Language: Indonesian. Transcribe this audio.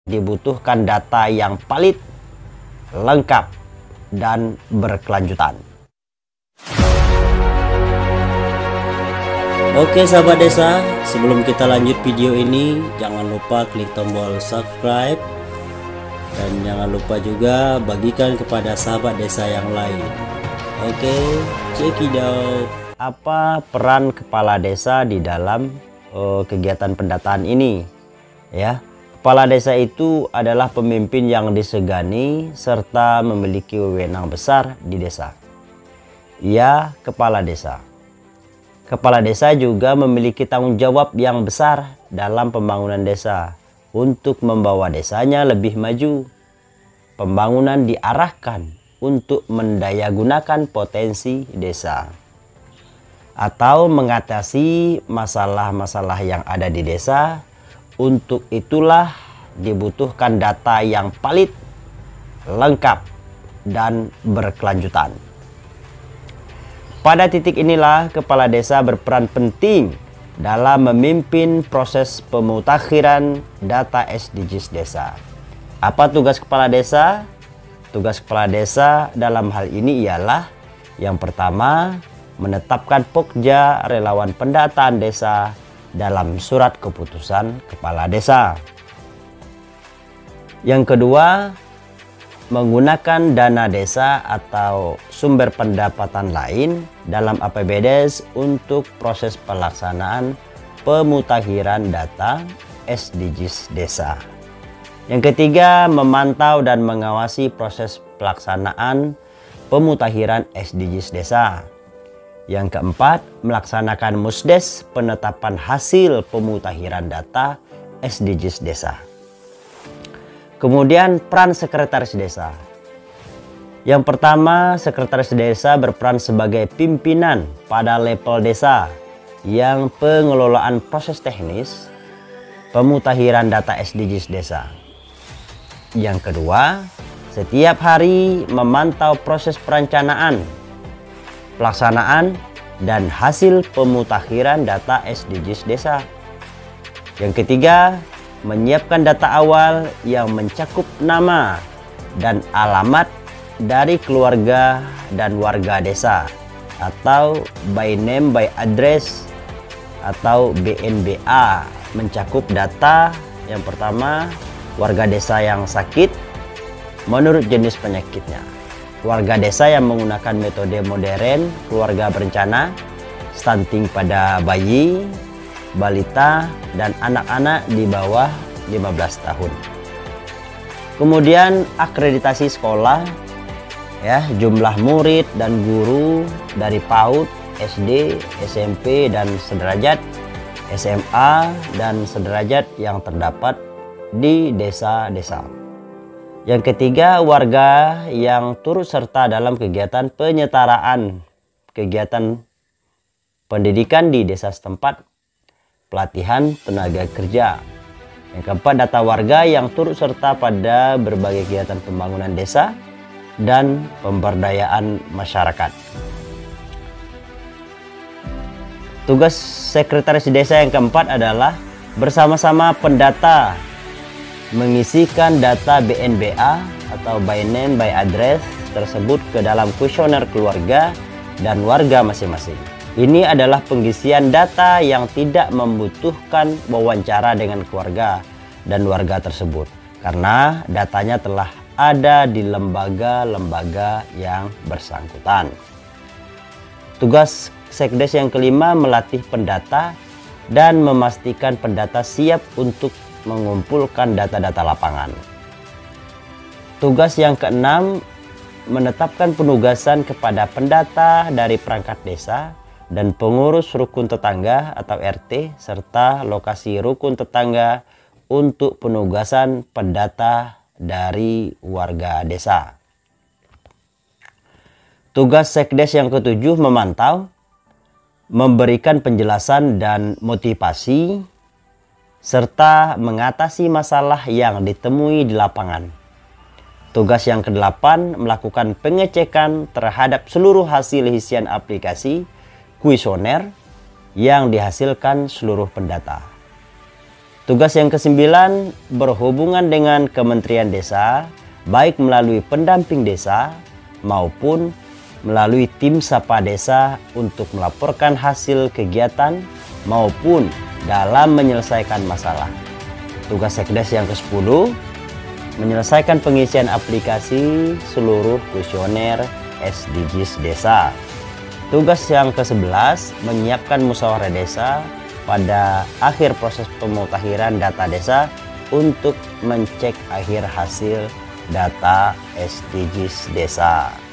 dibutuhkan data yang valid, lengkap, dan berkelanjutan. Oke sahabat desa, sebelum kita lanjut video ini, jangan lupa klik tombol subscribe dan jangan lupa juga bagikan kepada sahabat desa yang lain. Oke, check it out. Apa peran kepala desa di dalam kegiatan pendataan ini? Ya, kepala desa itu adalah pemimpin yang disegani serta memiliki wewenang besar di desa. Ia kepala desa. Kepala desa juga memiliki tanggung jawab yang besar dalam pembangunan desa untuk membawa desanya lebih maju. Pembangunan diarahkan untuk mendayagunakan potensi desa atau mengatasi masalah-masalah yang ada di desa. Untuk itulah dibutuhkan data yang valid, lengkap, dan berkelanjutan. Pada titik inilah kepala desa berperan penting dalam memimpin proses pemutakhiran data SDGs desa. Apa tugas kepala desa? Tugas kepala desa dalam hal ini ialah yang pertama, menetapkan pokja relawan pendataan desa dalam surat keputusan kepala desa. Yang kedua, menggunakan dana desa atau sumber pendapatan lain dalam APBDes untuk proses pelaksanaan pemutakhiran data SDGs desa. Yang ketiga, memantau dan mengawasi proses pelaksanaan pemutakhiran SDGs desa. Yang keempat, melaksanakan musdes penetapan hasil pemutakhiran data SDGs desa. Kemudian peran sekretaris desa. Yang pertama, sekretaris desa berperan sebagai pimpinan pada level desa yang pengelolaan proses teknis pemutakhiran data SDGs desa. Yang kedua, setiap hari memantau proses perencanaan, pelaksanaan, dan hasil pemutakhiran data SDGs desa. Yang ketiga, menyiapkan data awal yang mencakup nama dan alamat dari keluarga dan warga desa atau by name by address atau BNBA, mencakup data yang pertama warga desa yang sakit menurut jenis penyakitnya, warga desa yang menggunakan metode modern keluarga berencana, stunting pada bayi, balita, dan anak-anak di bawah 15 tahun. Kemudian akreditasi sekolah, ya, jumlah murid dan guru dari PAUD, SD, SMP, dan sederajat, SMA, dan sederajat yang terdapat di desa-desa. Yang ketiga, warga yang turut serta dalam kegiatan penyetaraan kegiatan pendidikan di desa setempat, pelatihan tenaga kerja. Yang keempat, data warga yang turut serta pada berbagai kegiatan pembangunan desa dan pemberdayaan masyarakat. Tugas sekretaris desa yang keempat adalah bersama-sama pendata mengisikan data BNBA atau by name by address tersebut ke dalam kuesioner keluarga dan warga masing-masing. Ini adalah pengisian data yang tidak membutuhkan wawancara dengan keluarga dan warga tersebut karena datanya telah ada di lembaga-lembaga yang bersangkutan. Tugas sekdes yang kelima melatih pendata dan memastikan pendata siap untuk mengumpulkan data-data lapangan. Tugas yang keenam menetapkan penugasan kepada pendata dari perangkat desa dan pengurus rukun tetangga atau RT serta lokasi rukun tetangga untuk penugasan pendata dari warga desa. Tugas sekdes yang ketujuh memantau, memberikan penjelasan dan motivasi serta mengatasi masalah yang ditemui di lapangan. Tugas yang kedelapan melakukan pengecekan terhadap seluruh hasil isian aplikasi kuesioner yang dihasilkan seluruh pendata. Tugas yang ke-9 berhubungan dengan Kementerian Desa, baik melalui pendamping desa maupun melalui tim Sapa Desa untuk melaporkan hasil kegiatan maupun dalam menyelesaikan masalah. Tugas Sekdes yang ke-10 menyelesaikan pengisian aplikasi seluruh kuesioner SDGs Desa. Tugas yang ke-11 menyiapkan musyawarah desa pada akhir proses pemutahiran data desa untuk mencek akhir hasil data SDGs Desa.